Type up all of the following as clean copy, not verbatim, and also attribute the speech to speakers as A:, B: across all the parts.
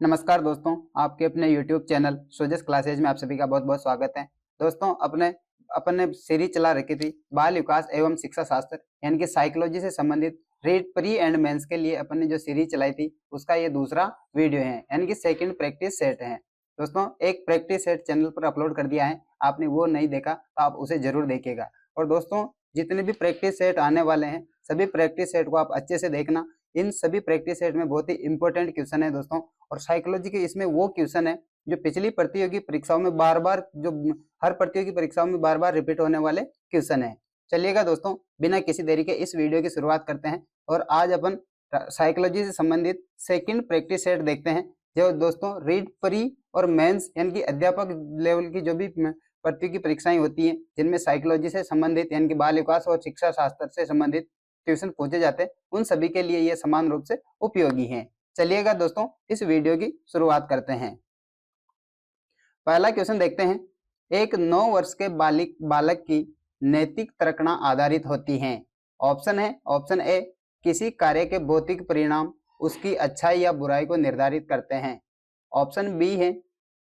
A: नमस्कार दोस्तों, आपके अपने YouTube चैनल सोजस क्लासेज में आप सभी का बहुत बहुत स्वागत है। दोस्तों, अपने अपने सीरीज चला रखी थी बाल विकास एवं शिक्षा शास्त्र यानी कि साइकोलॉजी से संबंधित रीड प्री एंड मेंस के लिए अपन ने जो सीरीज चलाई थी उसका ये दूसरा वीडियो है यानी कि सेकंड प्रैक्टिस सेट है। दोस्तों, एक प्रैक्टिस सेट चैनल पर अपलोड कर दिया है, आपने वो नहीं देखा तो आप उसे जरूर देखिएगा। और दोस्तों, जितने भी प्रैक्टिस सेट आने वाले हैं सभी प्रैक्टिस सेट को आप अच्छे से देखना। इन सभी प्रैक्टिस सेट में बहुत ही इंपॉर्टेंट क्वेश्चन है दोस्तों, और साइकोलॉजी के इसमें वो क्वेश्चन है जो पिछली प्रतियोगी परीक्षाओं में बार बार जो हर प्रतियोगी परीक्षाओं में बार बार रिपीट होने वाले क्वेश्चन है। चलिएगा दोस्तों, बिना किसी देरी के इस वीडियो की शुरुआत करते हैं और आज अपन साइकोलॉजी से संबंधित सेकंड प्रैक्टिस सेट देखते हैं। जो दोस्तों रीड प्री और मेंस यानी कि अध्यापक लेवल की जो भी प्रतियोगी परीक्षाएं होती हैं जिनमें साइकोलॉजी से संबंधित यानी कि बाल विकास और शिक्षा शास्त्र से संबंधित ट्यूशन पूछे जाते हैं, उन सभी के लिए ये समान रूप से उपयोगी हैं। चलिएगा दोस्तों, इस वीडियो की शुरुआत करते हैं। पहला क्वेश्चन देखते हैं। एक 9 वर्ष के बालक की नैतिक तर्कणा आधारित होती हैं। ऑप्शन है, ऑप्शन ए, किसी कार्य के भौतिक परिणाम उसकी अच्छाई या बुराई को निर्धारित करते हैं। ऑप्शन बी है,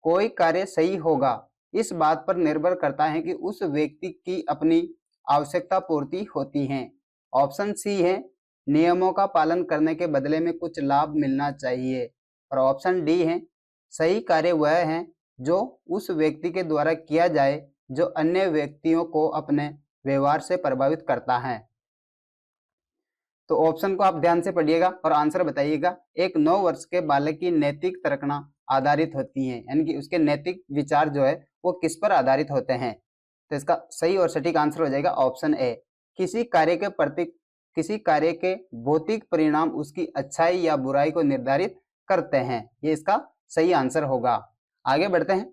A: कोई कार्य सही होगा इस बात पर निर्भर करता है कि उस व्यक्ति की अपनी आवश्यकता पूर्ति होती है। ऑप्शन सी है, नियमों का पालन करने के बदले में कुछ लाभ मिलना चाहिए। और ऑप्शन डी है, सही कार्य वह है जो उस व्यक्ति के द्वारा किया जाए जो अन्य व्यक्तियों को अपने व्यवहार से प्रभावित करता है। तो ऑप्शन को आप ध्यान से पढ़िएगा और आंसर बताइएगा। एक 9 वर्ष के बालक की नैतिक तर्कणा आधारित होती है यानी कि उसके नैतिक विचार जो है वो किस पर आधारित होते हैं। तो इसका सही और सटीक आंसर हो जाएगा ऑप्शन ए, किसी कार्य के भौतिक परिणाम उसकी अच्छाई या बुराई को निर्धारित करते हैं। ये इसका सही आंसर होगा। आगे बढ़ते हैं।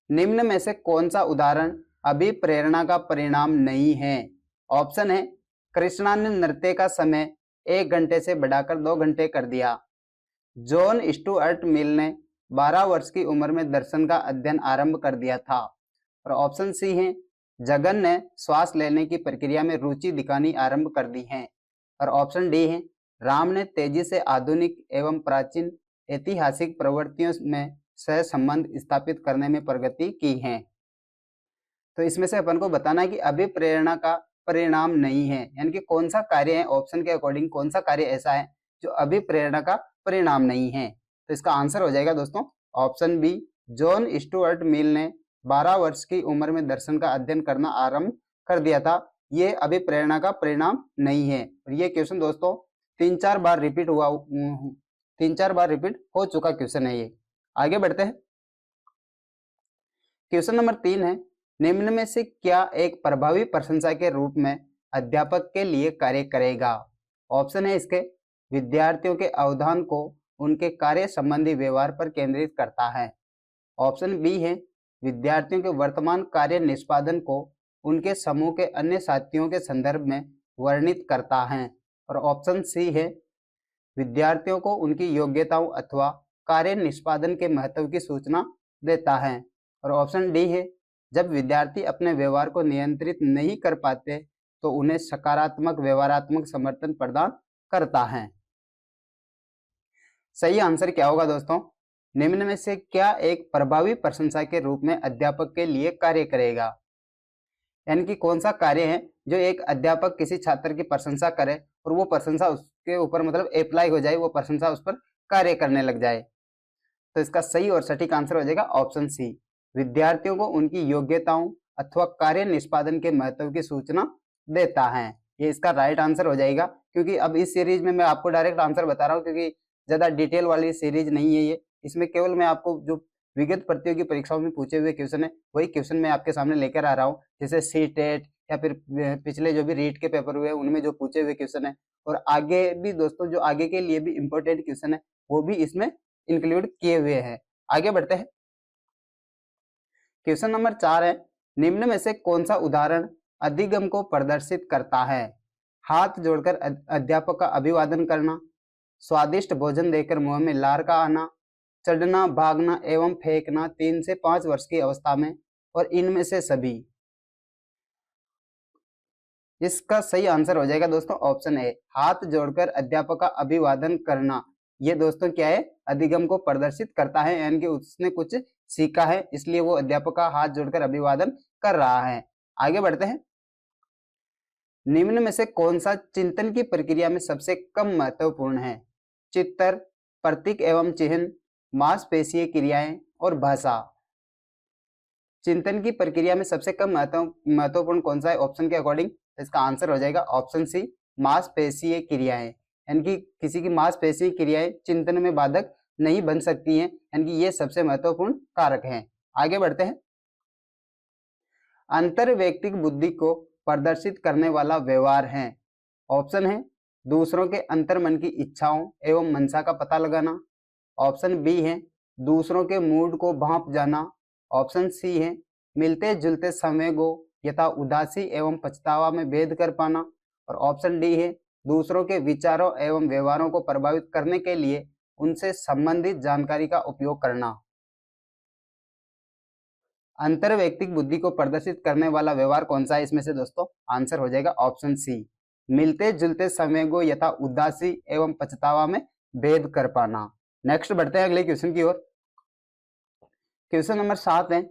A: निम्न में से कौन सा उदाहरण अभिप्रेरणा का परिणाम नहीं है। ऑप्शन है, कृष्णा ने नृत्य का समय 1 घंटे से बढ़ाकर 2 घंटे कर दिया। जॉन स्टुअर्ट मिल ने 12 वर्ष की उम्र में दर्शन का अध्ययन आरंभ कर दिया था। और ऑप्शन सी है, जगन ने श्वास लेने की प्रक्रिया में रुचि दिखानी आरंभ कर दी है। और ऑप्शन डी है, राम ने तेजी से आधुनिक एवं प्राचीन ऐतिहासिक प्रवृत्तियों में सह संबंध स्थापित करने में प्रगति की है। तो इसमें से अपन को बताना है कि अभिप्रेरणा का परिणाम नहीं है यानी कि कौन सा कार्य है, ऑप्शन के अकॉर्डिंग कौन सा कार्य ऐसा है जो अभिप्रेरणा का परिणाम नहीं है। तो इसका आंसर हो जाएगा दोस्तों option b, John Stuart Mill ने 12 वर्ष की उम्र में दर्शन का अध्ययन करना आरंभ कर दिया था। ये अभिप्रेरणा का परिणाम नहीं है। और ये क्वेश्चन दोस्तों 3-4 बार रिपीट हो चुका क्वेश्चन है ये। आगे बढ़ते हैं। क्वेश्चन नंबर 3 है, निम्न में से क्या एक प्रभावी प्रशंसा के रूप में अध्यापक के लिए कार्य करेगा। ऑप्शन है इसके, विद्यार्थियों के अवधान को उनके कार्य संबंधी व्यवहार पर केंद्रित करता है। ऑप्शन बी है, विद्यार्थियों के वर्तमान कार्य निष्पादन को उनके समूह के अन्य साथियों के संदर्भ में वर्णित करता है। और ऑप्शन सी है, विद्यार्थियों को उनकी योग्यताओं अथवा कार्य निष्पादन के महत्व की सूचना देता है। और ऑप्शन डी है, जब विद्यार्थी अपने व्यवहार को नियंत्रित नहीं कर पाते तो उन्हें सकारात्मक व्यवहारात्मक समर्थन प्रदान करता है। सही आंसर क्या होगा दोस्तों, निम्न में से क्या एक प्रभावी प्रशंसा के रूप में अध्यापक के लिए कार्य करेगा। यानी कि कौन सा कार्य है जो एक अध्यापक किसी छात्र की प्रशंसा करे और वो प्रशंसा उसके ऊपर मतलब अप्लाई हो जाए, वो प्रशंसा उस पर कार्य करने लग जाए। तो इसका सही और सटीक आंसर हो जाएगा ऑप्शन सी, विद्यार्थियों को उनकी योग्यताओं अथवा कार्य निष्पादन के महत्व की सूचना देता है। ये इसका राइट आंसर हो जाएगा। क्योंकि अब इस सीरीज में मैं आपको डायरेक्ट आंसर बता रहा हूँ क्योंकि ज्यादा डिटेल वाली सीरीज नहीं है ये। इसमें केवल मैं आपको जो विगत प्रतियोगी परीक्षाओं में पूछे हुए क्वेश्चन है वही क्वेश्चन मैं आपके सामने लेकर आ रहा हूँ। जैसे सी टेट या फिर पिछले जो भी रीट के पेपर हुए उनमें जो पूछे हुए क्वेश्चन है, और आगे भी दोस्तों जो आगे के लिए भी इंपॉर्टेंट क्वेश्चन है वो भी इसमें इंक्लूड किए हुए हैं। आगे बढ़ते हैं। क्वेश्चन नंबर 4 है, निम्न में से कौन सा उदाहरण अधिगम को प्रदर्शित करता है। हाथ जोड़कर अध्यापक का अभिवादन करना, स्वादिष्ट भोजन देकर मुंह में लार का आना, चढ़ना भागना एवं फेंकना 3 से 5 वर्ष की अवस्था में, और इनमें से सभी। इसका सही आंसर हो जाएगा दोस्तों ऑप्शन ए, हाथ जोड़कर अध्यापक का अभिवादन करना ये दोस्तों क्या है, अधिगम को प्रदर्शित करता है, यानी कि उसने कुछ सीखा है, इसलिए वो अध्यापक का हाथ जोड़कर अभिवादन कर रहा है। आगे बढ़ते हैं। निम्न में से कौन सा चिंतन की प्रक्रिया में सबसे कम महत्वपूर्ण है? चित्तर, प्रतीक एवं चिन्ह, मांसपेशीय क्रियाएं और भाषा। चिंतन की प्रक्रिया में सबसे कम महत्वपूर्ण कौन सा है ऑप्शन के अकॉर्डिंग? इसका आंसर हो जाएगा ऑप्शन सी, मांसपेशीय क्रियाएं। यानी कि किसी की मांसपेशीय क्रियाएं चिंतन में बाधक नहीं बन सकती हैं, यानी कि ये सबसे महत्वपूर्ण कारक हैं। आगे बढ़ते हैं। अंतर व्यक्तिक बुद्धि को प्रदर्शित करने वाला व्यवहार है। ऑप्शन है दूसरों के अंतर मन की इच्छाओं एवं मंशा का पता लगाना। ऑप्शन बी है दूसरों के मूड को भांप जाना। ऑप्शन सी है मिलते जुलते संवेगों यथा उदासी एवं पछतावा में भेद कर पाना। और ऑप्शन डी है दूसरों के विचारों एवं व्यवहारों को प्रभावित करने के लिए उनसे संबंधित जानकारी का उपयोग करना। अंतर व्यक्तिक बुद्धि को प्रदर्शित करने वाला व्यवहार कौन सा है इसमें से दोस्तों? आंसर हो जाएगा ऑप्शन सी, मिलते जुलते संवेगों यथा उदासी एवं पछतावा में भेद कर पाना। नेक्स्ट बढ़ते हैं अगले क्वेश्चन की ओर। क्वेश्चन नंबर 7 है,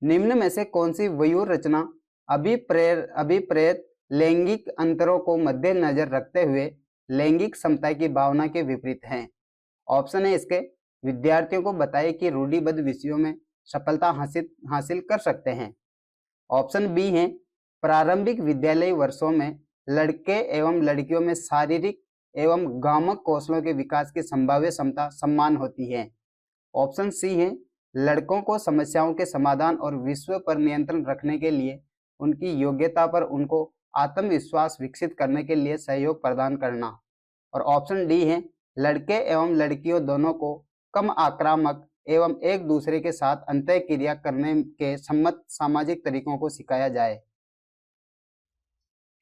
A: निम्न में से कौन सी व्यूह रचना अभिप्रेत लैंगिक अंतरों को मद्देनजर रखते हुए लैंगिक समता की भावना के विपरीत है? ऑप्शन है इसके विद्यार्थियों को बताए कि रूढ़िबद्ध विषयों में सफलता हासिल कर सकते हैं। ऑप्शन बी है प्रारंभिक विद्यालय वर्षों में लड़के एवं लड़कियों में शारीरिक एवं गामक कौशलों के विकास की संभाव्य क्षमता समान होती है। ऑप्शन सी है लड़कों को समस्याओं के समाधान और विश्व पर नियंत्रण रखने के लिए उनकी योग्यता पर उनको आत्मविश्वास विकसित करने के लिए सहयोग प्रदान करना। और ऑप्शन डी है लड़के एवं लड़कियों दोनों को कम आक्रामक एवं एक दूसरे के साथ अंतःक्रिया करने के सम्मत सामाजिक तरीकों को सिखाया जाए।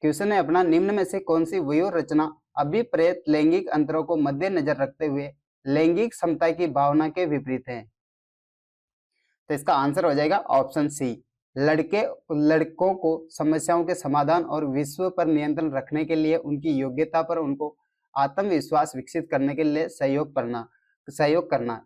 A: क्वेश्चन है अपना, निम्न में से कौन सी व्यूह रचना अभिप्रेत लैंगिक अंतरों को मद्देनजर रखते हुए लैंगिक समता की भावना के विपरीत है? तो इसका आंसर हो जाएगा ऑप्शन सी, लड़कों को समस्याओं के समाधान और विश्व पर नियंत्रण रखने के लिए उनकी योग्यता पर उनको आत्मविश्वास विकसित करने के लिए सहयोग करना।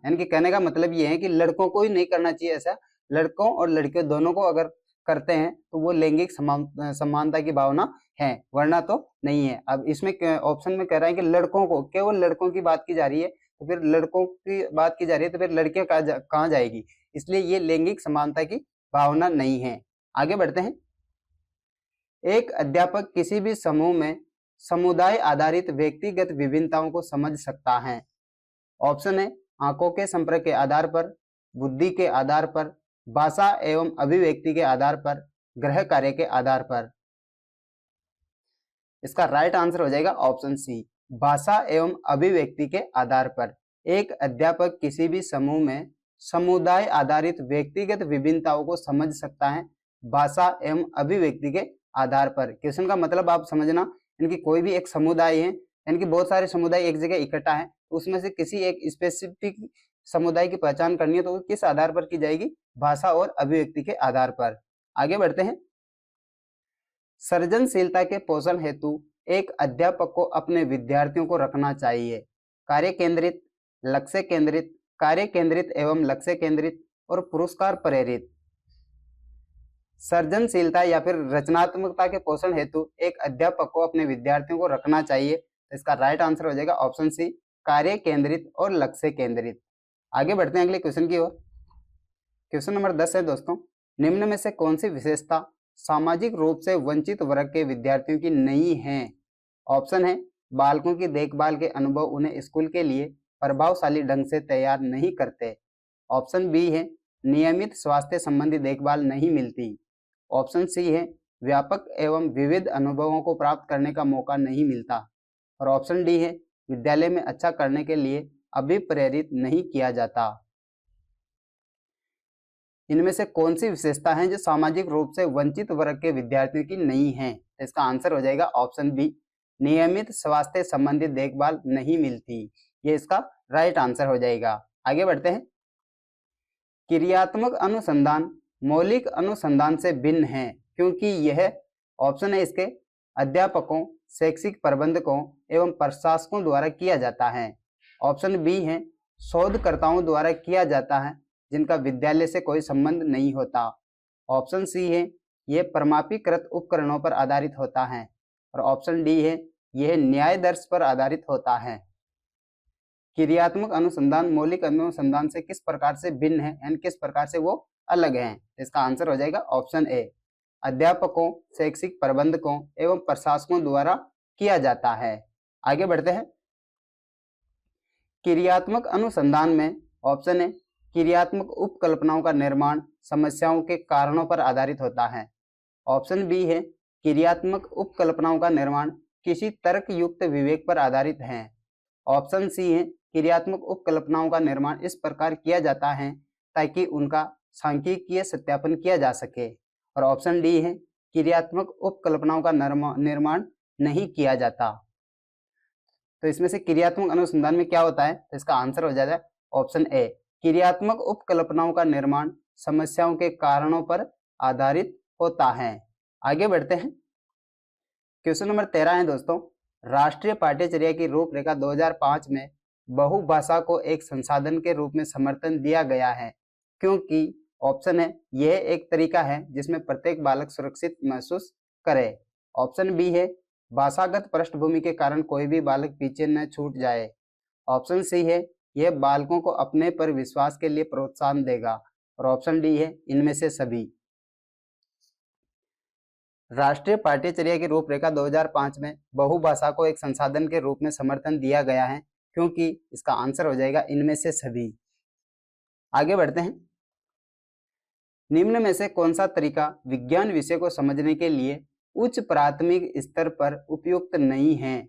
A: यानी कि कहने का मतलब ये है कि लड़कों को ही नहीं करना चाहिए ऐसा, लड़कों और लड़कियों दोनों को अगर करते हैं तो वो लैंगिक समानता की भावना है, वरना तो नहीं है। अब इसमें ऑप्शन में कह रहा है कि लड़कों को, केवल लड़कों की बात की जा रही है, तो फिर लड़कों की बात की जा रही है तो फिर लड़कियां कहाँ जाएगी, इसलिए ये लैंगिक समानता की भावना नहीं है। आगे बढ़ते हैं। एक अध्यापक किसी भी समूह में समुदाय आधारित व्यक्तिगत विभिन्नताओं को समझ सकता है। ऑप्शन है आंखों के संपर्क के आधार पर, बुद्धि के आधार पर, भाषा एवं अभिव्यक्ति के आधार पर, गृह कार्य के आधार पर। इसका राइट आंसर हो जाएगा ऑप्शन सी, भाषा एवं अभिव्यक्ति के आधार पर। एक अध्यापक किसी भी समूह में समुदाय आधारित व्यक्तिगत विभिन्नताओं को समझ सकता है भाषा एवं अभिव्यक्ति के आधार पर। क्वेश्चन का मतलब आप समझना, इनकी कोई भी एक समुदाय है, यानी कि बहुत सारे समुदाय एक जगह इकट्ठा है, उसमें से किसी एक स्पेसिफिक समुदाय की पहचान करनी है तो किस आधार पर की जाएगी? भाषा और अभिव्यक्ति के आधार पर। आगे बढ़ते हैं। सृजनशीलता के पोषण हेतु एक अध्यापक को अपने विद्यार्थियों को रखना चाहिए कार्य केंद्रित, लक्ष्य केंद्रित, कार्य केंद्रित एवं लक्ष्य केंद्रित और पुरस्कार प्रेरित। सृजनशीलता या फिर रचनात्मकता के पोषण हेतु एक अध्यापक को अपने विद्यार्थियों को रखना चाहिए, तो इसका राइट आंसर हो जाएगा ऑप्शन सी, कार्य केंद्रित और लक्ष्य केंद्रित। आगे बढ़ते हैं अगले क्वेश्चन की ओर। क्वेश्चन नंबर 10 है दोस्तों, निम्न में से कौन सी विशेषता सामाजिक रूप से वंचित वर्ग के विद्यार्थियों की नहीं है? ऑप्शन है बालकों की देखभाल के अनुभव उन्हें स्कूल के लिए प्रभावशाली ढंग से तैयार नहीं करते। ऑप्शन बी है नियमित स्वास्थ्य संबंधी देखभाल नहीं मिलती। ऑप्शन सी है व्यापक एवं विविध अनुभवों को प्राप्त करने का मौका नहीं मिलता। और ऑप्शन डी है विद्यालय में अच्छा करने के लिए अभिप्रेरित नहीं किया जाता। इनमें से कौन सी विशेषता है जो सामाजिक रूप से वंचित वर्ग के विद्यार्थियों की नहीं है? इसका आंसर हो जाएगा ऑप्शन बी, नियमित स्वास्थ्य संबंधित देखभाल नहीं मिलती। ये इसका राइट आंसर हो जाएगा। आगे बढ़ते हैं। क्रियात्मक अनुसंधान मौलिक अनुसंधान से भिन्न है क्योंकि यह, ऑप्शन है इसके, अध्यापकों, शैक्षिक प्रबंधकों एवं प्रशासकों द्वारा किया जाता है। ऑप्शन बी है शोधकर्ताओं द्वारा किया जाता है जिनका विद्यालय से कोई संबंध नहीं होता। ऑप्शन सी है यह परमापीकृत उपकरणों पर आधारित होता है। और ऑप्शन डी है यह न्यायदर्श पर आधारित होता है। क्रियात्मक अनुसंधान मौलिक अनुसंधान से किस प्रकार से भिन्न है यानी किस प्रकार से वो अलग है? इसका आंसर हो जाएगा ऑप्शन ए, अध्यापकों, शैक्षिक प्रबंधकों एवं प्रशासकों द्वारा किया जाता है। आगे बढ़ते हैं। क्रियात्मक अनुसंधान में ऑप्शन ए, क्रियात्मक उपकल्पनाओं का निर्माण समस्याओं के कारणों पर आधारित होता है। ऑप्शन बी है क्रियात्मक उपकल्पनाओं का निर्माण किसी तर्कयुक्त विवेक पर आधारित है। ऑप्शन सी है क्रियात्मक उपकल्पनाओं का निर्माण इस प्रकार किया जाता है ताकि उनका सांख्यिकीय सत्यापन किया जा सके। और ऑप्शन डी है क्रियात्मक उपकल्पनाओं का निर्माण नहीं किया जाता। तो इसमें से क्रियात्मक अनुसंधान में क्या होता है? तो इसका आंसर हो जाता है ऑप्शन ए, क्रियात्मक उपकल्पनाओं का निर्माण समस्याओं के कारणों पर आधारित होता है। आगे बढ़ते हैं। क्वेश्चन नंबर 13 है दोस्तों, राष्ट्रीय पाठ्यचर्या की रूपरेखा 2005 में बहुभाषा को एक संसाधन के रूप में समर्थन दिया गया है क्योंकि ऑप्शन है यह एक तरीका है जिसमें प्रत्येक बालक सुरक्षित महसूस करे। ऑप्शन बी है भाषागत पृष्ठभूमि के कारण कोई भी बालक पीछे न छूट जाए। ऑप्शन सी है यह बालकों को अपने पर विश्वास के लिए प्रोत्साहन देगा। और ऑप्शन डी है इनमें से सभी। राष्ट्रीय पाठ्यचर्या की रूपरेखा 2005 में बहुभाषा को एक संसाधन के रूप में समर्थन दिया गया है क्योंकि इसका आंसर हो जाएगा इनमें से सभी। आगे बढ़ते हैं। निम्न में से कौन सा तरीका विज्ञान विषय को समझने के लिए उच्च प्राथमिक स्तर पर उपयुक्त नहीं है?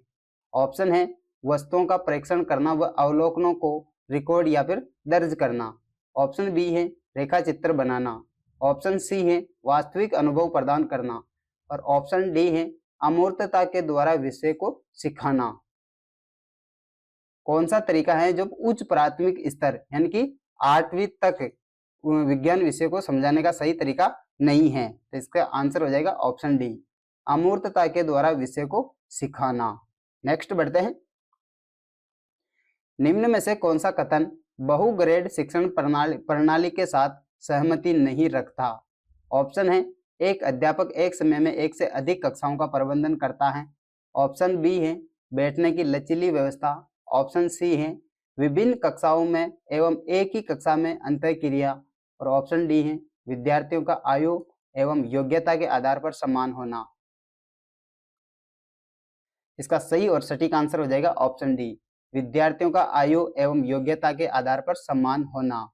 A: ऑप्शन है वस्तुओं का परीक्षण करना व अवलोकनों को रिकॉर्ड या फिर दर्ज करना। ऑप्शन बी है रेखा चित्र बनाना। ऑप्शन सी है वास्तविक अनुभव प्रदान करना। और ऑप्शन डी है अमूर्तता के द्वारा विषय को सिखाना। कौन सा तरीका है जो उच्च प्राथमिक स्तर यानी कि 8वीं तक विज्ञान विषय को समझाने का सही तरीका नहीं है? तो इसका आंसर हो जाएगा ऑप्शन डी, अमूर्तता के द्वारा विषय को सिखाना। नेक्स्ट बढ़ते हैं। निम्न में से कौन सा कथन बहुग्रेड शिक्षण प्रणाली के साथ सहमति नहीं रखता? ऑप्शन है एक अध्यापक एक समय में एक से अधिक कक्षाओं का प्रबंधन करता है। ऑप्शन बी है बैठने की लचीली व्यवस्था। ऑप्शन सी है विभिन्न कक्षाओं में एवं एक ही कक्षा में अंतःक्रिया। और ऑप्शन डी है विद्यार्थियों का आयु एवं योग्यता के आधार पर समान होना। इसका सही और सटीक आंसर हो जाएगा ऑप्शन डी, विद्यार्थियों का आयु एवं योग्यता के आधार पर समान होना।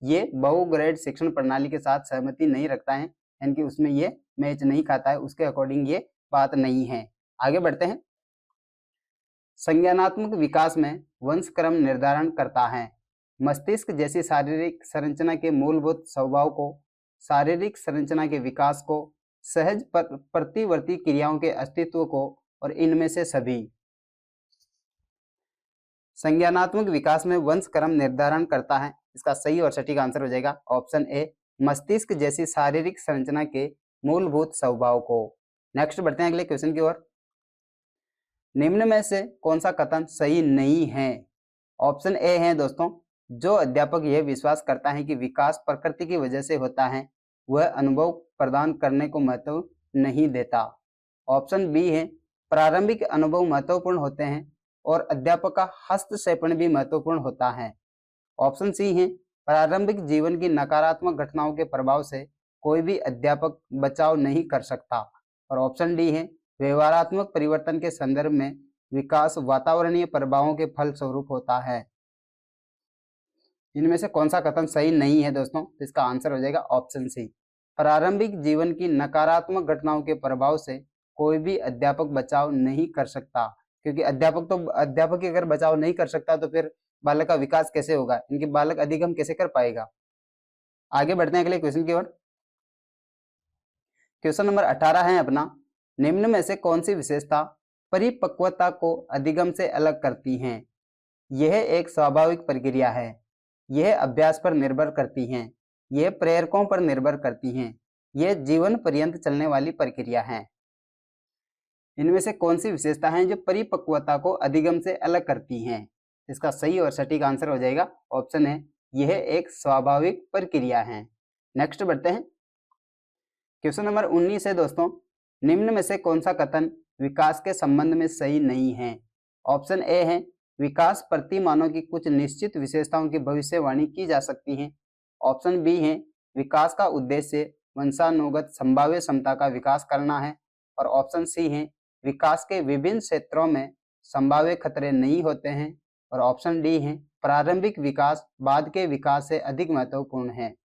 A: ये बहुग्रेड शिक्षण प्रणाली के साथ सहमति नहीं रखता है यानी कि उसमें ये मैच नहीं खाता है, उसके अकॉर्डिंग ये बात नहीं है। आगे बढ़ते हैं। संज्ञानात्मक विकास में वंशक्रम निर्धारण करता है। मस्तिष्क जैसी शारीरिक संरचना के मूलभूत स्वभाव को, शारीरिक संरचना के विकास को, सहज प्रतिवर्ती क्रियाओं के अस्तित्व को और इनमें से सभी। संज्ञानात्मक विकास में वंशक्रम निर्धारण करता है। इसका सही और सटीक आंसर हो जाएगा ऑप्शन ए, मस्तिष्क जैसी शारीरिक संरचना के मूलभूत स्वभाव को। नेक्स्ट बढ़ते हैं अगले क्वेश्चन की ओर। निम्न में से कौन सा कथन सही नहीं है? ऑप्शन ए है दोस्तों, जो अध्यापक यह विश्वास करता है कि विकास प्रकृति की वजह से होता है वह अनुभव प्रदान करने को महत्व नहीं देता। ऑप्शन बी है प्रारंभिक अनुभव महत्वपूर्ण होते हैं और अध्यापक का हस्तक्षेप भी महत्वपूर्ण होता है। ऑप्शन सी है प्रारंभिक जीवन की नकारात्मक घटनाओं के प्रभाव से कोई भी अध्यापक बचाव नहीं कर सकता। और ऑप्शन डी है व्यवहारात्मक परिवर्तन के संदर्भ में विकास वातावरणीय प्रभावों के फल स्वरूप होता है। इनमें से कौन सा कथन सही नहीं है दोस्तों? तो इसका आंसर हो जाएगा ऑप्शन सी, प्रारंभिक जीवन की नकारात्मक घटनाओं के प्रभाव से कोई भी अध्यापक बचाव नहीं कर सकता, क्योंकि अध्यापक ही अगर बचाव नहीं कर सकता तो फिर बालक का विकास कैसे होगा, इनके बालक अधिगम कैसे कर पाएगा। आगे बढ़ते हैं अगले क्वेश्चन की ओर। क्वेश्चन नंबर 18 है अपना, निम्न में से कौन सी विशेषता परिपक्वता को अधिगम से अलग करती हैं? यह एक स्वाभाविक प्रक्रिया है, यह अभ्यास पर निर्भर करती हैं, यह प्रेरकों पर निर्भर करती हैं, यह जीवन पर्यंत चलने वाली प्रक्रिया है। इनमें से कौन सी विशेषता है जो परिपक्वता को अधिगम से अलग करती हैं? इसका सही और सटीक आंसर हो जाएगा ऑप्शन है, यह एक स्वाभाविक प्रक्रिया है। नेक्स्ट बढ़ते हैं, क्वेश्चन नंबर 19 है दोस्तों, निम्न में से कौन सा कथन विकास के संबंध में सही नहीं है? ऑप्शन ए है, विकास प्रतिमानों की कुछ निश्चित विशेषताओं की भविष्यवाणी की जा सकती है। ऑप्शन बी है, विकास का उद्देश्य वंशानुगत संभाव्य क्षमता का विकास करना है। और ऑप्शन सी है, विकास के विभिन्न क्षेत्रों में संभाव्य खतरे नहीं होते हैं। और ऑप्शन डी है, प्रारंभिक विकास बाद के विकास से अधिक महत्वपूर्ण है।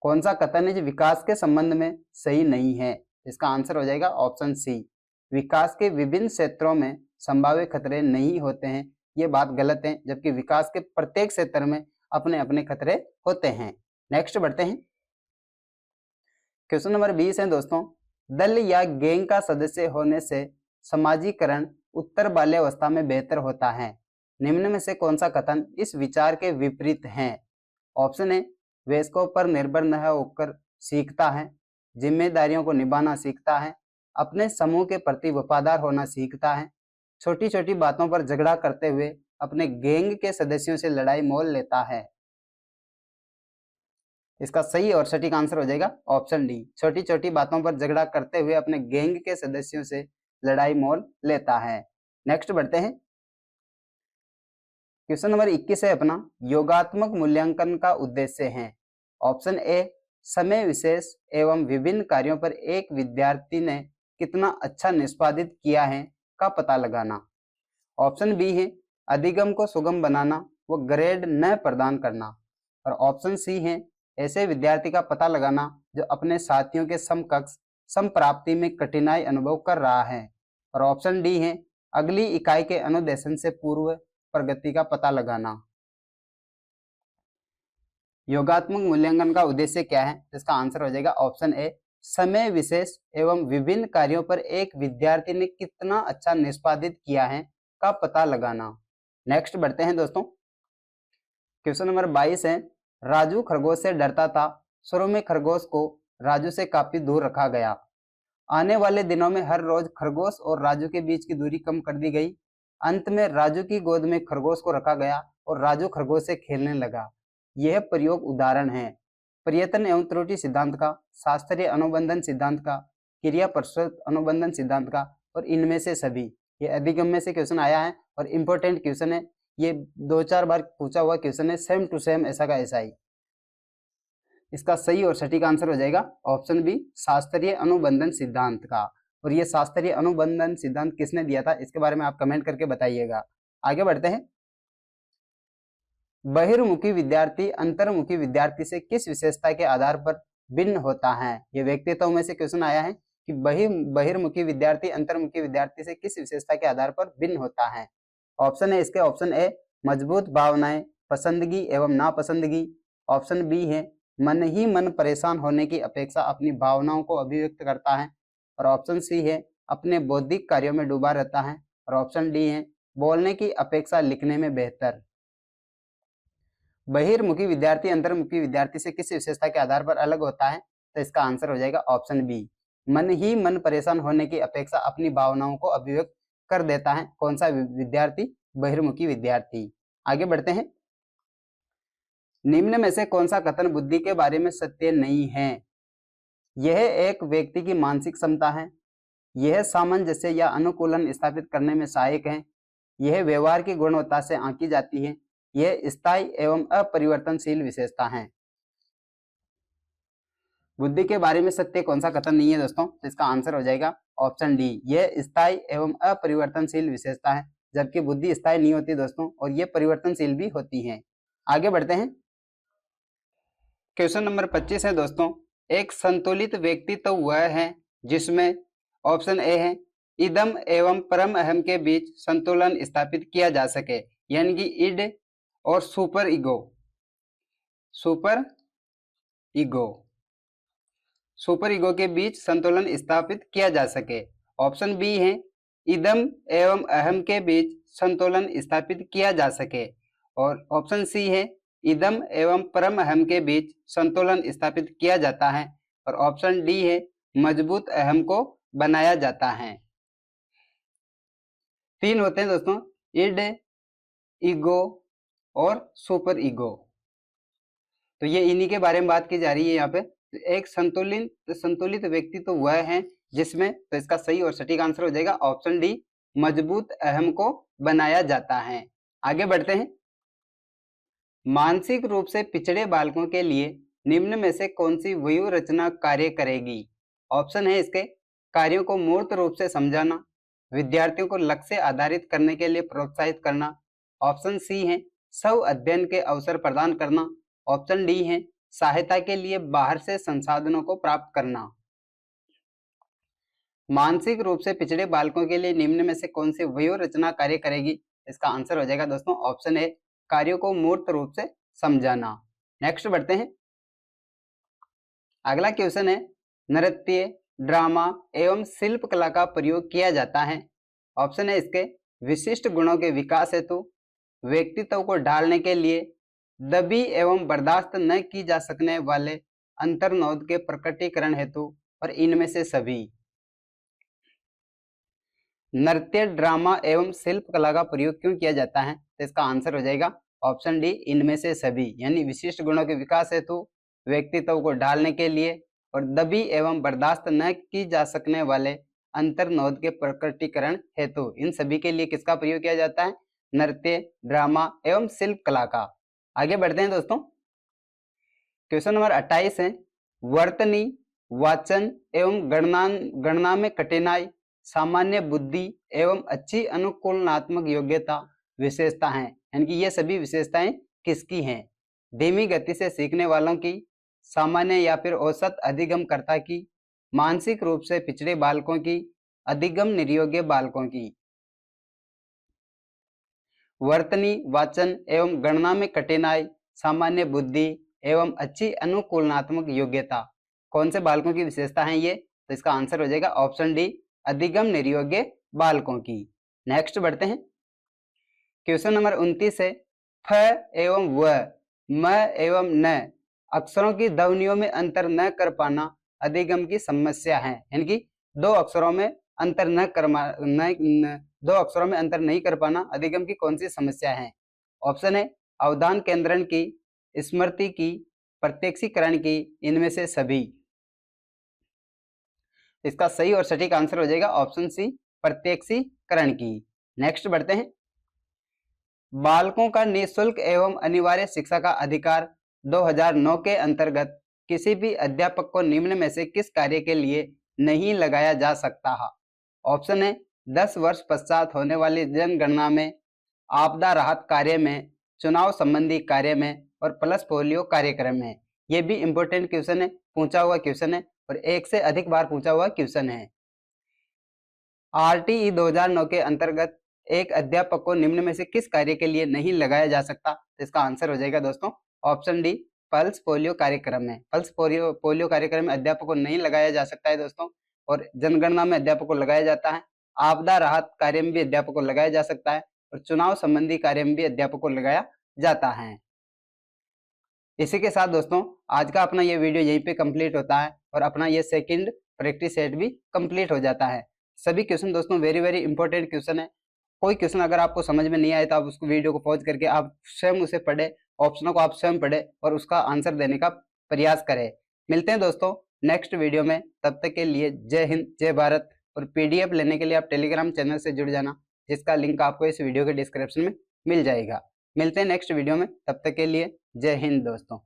A: कौन सा कथन है विकास के संबंध में सही नहीं है? इसका आंसर हो जाएगा ऑप्शन सी, विकास के विभिन्न क्षेत्रों में संभाव्य खतरे नहीं होते हैं। ये बात गलत है, जबकि विकास के प्रत्येक क्षेत्र में अपने अपने खतरे होते हैं। नेक्स्ट बढ़ते हैं, क्वेश्चन नंबर 20 है दोस्तों, दल या गैंग का सदस्य होने से समाजीकरण उत्तर बाल्यावस्था में बेहतर होता है। निम्न में से कौन सा कथन इस विचार के विपरीत है? ऑप्शन है, वयस्कों पर निर्भर न होकर सीखता है, जिम्मेदारियों को निभाना सीखता है, अपने समूह के प्रति वफादार होना सीखता है, छोटी छोटी बातों पर झगड़ा करते हुए अपने गैंग के सदस्यों से लड़ाई मोल लेता है। इसका सही और सटीक आंसर हो जाएगा ऑप्शन डी, छोटी छोटी बातों पर झगड़ा करते हुए अपने गैंग के सदस्यों से लड़ाई मोल लेता है। नेक्स्ट बढ़ते हैं, क्वेश्चन नंबर 21 है अपना, योगात्मक मूल्यांकन का उद्देश्य है। ऑप्शन ए, समय विशेष एवं विभिन्न कार्यों पर एक विद्यार्थी ने कितना अच्छा निष्पादित किया है का पता लगाना। ऑप्शन बी है, अधिगम को सुगम बनाना व ग्रेड न प्रदान करना। और ऑप्शन सी है, ऐसे विद्यार्थी का पता लगाना जो अपने साथियों के समकक्ष समप्राप्ति में कठिनाई अनुभव कर रहा है। और ऑप्शन डी है, अगली इकाई के अनुदेशन से पूर्व प्रगति का पता लगाना। योगात्मक मूल्यांकन का उद्देश्य क्या है? इसका आंसर हो जाएगा ऑप्शन ए, समय विशेष एवं विभिन्न कार्यों पर एक विद्यार्थी ने कितना अच्छा निष्पादित किया है का पता लगाना। नेक्स्ट बढ़ते हैं दोस्तों, क्वेश्चन नंबर 22 है, राजू खरगोश से डरता था, शुरू में खरगोश को राजू से काफी दूर रखा गया। आने वाले दिनों में हर रोज खरगोश और राजू के बीच की दूरी कम कर दी गई। अंत में राजू की गोद में खरगोश को रखा गया और राजू खरगोश से खेलने लगा। यह प्रयोग उदाहरण है प्रयत्न एवं त्रुटि सिद्धांत का, शास्त्रीय अनुबंधन सिद्धांत का, क्रिया प्रस्तुत अनुबंधन सिद्धांत का, और इनमें से सभी। ये अधिगम में से क्वेश्चन आया है और इम्पोर्टेंट क्वेश्चन है, ये 2-4 बार पूछा हुआ क्वेश्चन है, सेम टू सेम ऐसा का ऐसा ही। इसका सही और सटीक आंसर हो जाएगा ऑप्शन बी, शास्त्रीय अनुबंधन सिद्धांत का। और ये शास्त्रीय अनुबंधन सिद्धांत किसने दिया था, इसके बारे में आप कमेंट करके बताइएगा। आगे बढ़ते हैं, बहिर्मुखी विद्यार्थी अंतर्मुखी विद्यार्थी से किस विशेषता के आधार पर भिन्न होता है? ये व्यक्तित्व में से क्वेश्चन आया है कि बहिर्मुखी विद्यार्थी अंतर्मुखी विद्यार्थी से किस विशेषता के आधार पर भिन्न होता है। ऑप्शन है इसके, ऑप्शन ए, मजबूत भावनाएं, पसंदगी एवं नापसंदगी। ऑप्शन बी है, मन ही मन परेशान होने की अपेक्षा अपनी भावनाओं को अभिव्यक्त करता है। और ऑप्शन सी है, अपने बौद्धिक कार्यों में डूबा रहता है। और ऑप्शन डी है, बोलने की अपेक्षा लिखने में बेहतर। बहिर्मुखी विद्यार्थी अंतर्मुखी विद्यार्थी से किस विशेषता के आधार पर अलग होता है? तो इसका आंसर हो जाएगा ऑप्शन बी, मन ही मन परेशान होने की अपेक्षा अपनी भावनाओं को अभिव्यक्त कर देता है। कौन सा विद्यार्थी? बहिर्मुखी विद्यार्थी। आगे बढ़ते हैं, निम्न में से कौन सा कथन बुद्धि के बारे में सत्य नहीं है? यह एक व्यक्ति की मानसिक क्षमता है, यह सामंजस्य या अनुकूलन स्थापित करने में सहायक है, यह व्यवहार की गुणवत्ता से आंकी जाती है, यह स्थायी एवं अपरिवर्तनशील विशेषता है। बुद्धि के बारे में सत्य कौन सा कथन नहीं है दोस्तों? तो इसका आंसर हो जाएगा ऑप्शन डी, यह स्थायी एवं अपरिवर्तनशील विशेषता है। जबकि बुद्धि स्थायी नहीं होती दोस्तों, और ये परिवर्तनशील भी होती है। आगे बढ़ते हैं, क्वेश्चन नंबर 25 है दोस्तों, एक संतुलित व्यक्तित्व वह है जिसमें ऑप्शन ए है, इदम एवं परम अहम के बीच संतुलन स्थापित किया जा सके, यानी कि इड और सुपर ईगो। सुपर ईगो के बीच संतुलन स्थापित किया जा सके। ऑप्शन बी है, इदम एवं अहम के बीच संतुलन स्थापित किया जा सके। और ऑप्शन सी है, इदम एवं परम अहम के बीच संतुलन स्थापित किया जाता है। और ऑप्शन डी है, मजबूत अहम को बनाया जाता है। 3 होते हैं दोस्तों, इड, ईगो और सुपर ईगो। तो ये इन्हीं के बारे में बात की जा रही है यहाँ पे। तो एक संतुलित व्यक्ति तो वह है जिसमें, तो इसका सही और सटीक आंसर हो जाएगा ऑप्शन डी, मजबूत अहम को बनाया जाता है। आगे बढ़ते हैं। मानसिक रूप से पिछड़े बालकों के लिए निम्न में से कौन सी व्यूह रचना कार्य करेगी? ऑप्शन है इसके, कार्यों को मूर्त रूप से समझाना, विद्यार्थियों को लक्ष्य आधारित करने के लिए प्रोत्साहित करना, ऑप्शन सी है स्व अध्ययन के अवसर प्रदान करना, ऑप्शन डी है सहायता के लिए बाहर से संसाधनों को प्राप्त करना। मानसिक रूप से पिछड़े बालकों के लिए निम्न में से कौन सी व्यूह रचना कार्य करेगी? इसका आंसर हो जाएगा दोस्तों ऑप्शन ए, कार्यों को मूर्त रूप से समझाना। नेक्स्ट बढ़ते हैं। अगला क्वेश्चन है, नृत्य, ड्रामा एवं शिल्प कला का प्रयोग किया जाता है। ऑप्शन है इसके, विशिष्ट गुणों के विकास हेतु, व्यक्तित्व को ढालने के लिए, दबी एवं बर्दाश्त न की जा सकने वाले अंतर्नोद के प्रकटीकरण हेतु, और इनमें से सभी। नृत्य, ड्रामा एवं शिल्प कला का प्रयोग क्यों किया जाता है? तो इसका आंसर हो जाएगा ऑप्शन डी, इनमें से सभी। यानी विशिष्ट गुणों के विकास हेतु, व्यक्तित्व को ढालने के लिए, और दबी एवं बर्दाश्त न की जा सकने वाले अंतर्नोद के प्रकटीकरण हेतु, इन सभी के लिए किसका प्रयोग किया जाता है? नृत्य, ड्रामा एवं शिल्प कला का। आगे बढ़ते हैं दोस्तों। क्वेश्चन नंबर 28 है, वर्तनी, वाचन एवं गणना में कठिनाई, सामान्य बुद्धि एवं अच्छी अनुकूलनात्मक योग्यता विशेषता है, यानी कि ये सभी विशेषताएं किसकी हैं? धीमी गति से सीखने वालों की, सामान्य या फिर औसत अधिगमकर्ता की, मानसिक रूप से पिछड़े बालकों की, अधिगम निर्योग्य बालकों की। वर्तनी, वाचन एवं गणना में कठिनाई, सामान्य बुद्धि एवं अच्छी अनुकूलनात्मक योग्यता, कौन से बालकों की विशेषता है ये? तो इसका आंसर हो जाएगा ऑप्शन डी, अधिगम निर्योग्य बालकों की। नेक्स्ट बढ़ते हैं। क्वेश्चन नंबर 29 है, फ एवं व, म एवं न अक्षरों की ध्वनियों में अंतर न कर पाना अधिगम की समस्या है, यानी कि दो अक्षरों में अंतर दो अक्षरों में अंतर नहीं कर पाना अधिगम की कौन सी समस्या है? ऑप्शन है अवधान केंद्रण की, स्मृति की, प्रत्यक्षीकरण की, इनमें से सभी। इसका सही और सटीक आंसर हो जाएगा ऑप्शन सी, प्रत्यक्षीकरण की। नेक्स्ट बढ़ते हैं। बालकों का निःशुल्क एवं अनिवार्य शिक्षा का अधिकार 2009 के अंतर्गत किसी भी अध्यापक को निम्न में से किस कार्य के लिए नहीं लगाया जा सकता है? ऑप्शन है 10 वर्ष पश्चात होने वाली जनगणना में, आपदा राहत कार्य में, चुनाव संबंधी कार्य में, और प्लस पोलियो कार्यक्रम में। ये भी इंपॉर्टेंट क्वेश्चन है, पूछा हुआ क्वेश्चन है और एक से अधिक बार पूछा हुआ क्वेश्चन है। आरटीई 2009 के अंतर्गत एक अध्यापक को निम्न में से किस कार्य के लिए नहीं लगाया जा सकता? तो इसका आंसर हो जाएगा दोस्तों ऑप्शन डी, पल्स पोलियो कार्यक्रम में। पल्स पोलियो कार्यक्रम में अध्यापक को नहीं लगाया जा सकता है दोस्तों, और जनगणना में अध्यापक को लगाया जाता है, आपदा राहत कार्य में भी अध्यापक को लगाया जा सकता है, और चुनाव संबंधी कार्य में भी अध्यापक को लगाया जाता है। इसी के साथ दोस्तों आज का अपना ये वीडियो यहीं पे कंप्लीट होता है और अपना ये सेकंड प्रैक्टिस सेट भी कंप्लीट हो जाता है। सभी क्वेश्चन दोस्तों वेरी वेरी इंपॉर्टेंट क्वेश्चन है। कोई क्वेश्चन अगर आपको समझ में नहीं आए तो आप उसको वीडियो को पॉज करके आप स्वयं उसे पढ़े, ऑप्शनों को आप स्वयं पढ़े और उसका आंसर देने का प्रयास करें। मिलते हैं दोस्तों नेक्स्ट वीडियो में, तब तक के लिए जय हिंद, जय भारत। और पीडीएफ लेने के लिए आप टेलीग्राम चैनल से जुड़ जाना, जिसका लिंक आपको इस वीडियो के डिस्क्रिप्शन में मिल जाएगा। मिलते हैं नेक्स्ट वीडियो में, तब तक के लिए जय हिंद दोस्तों।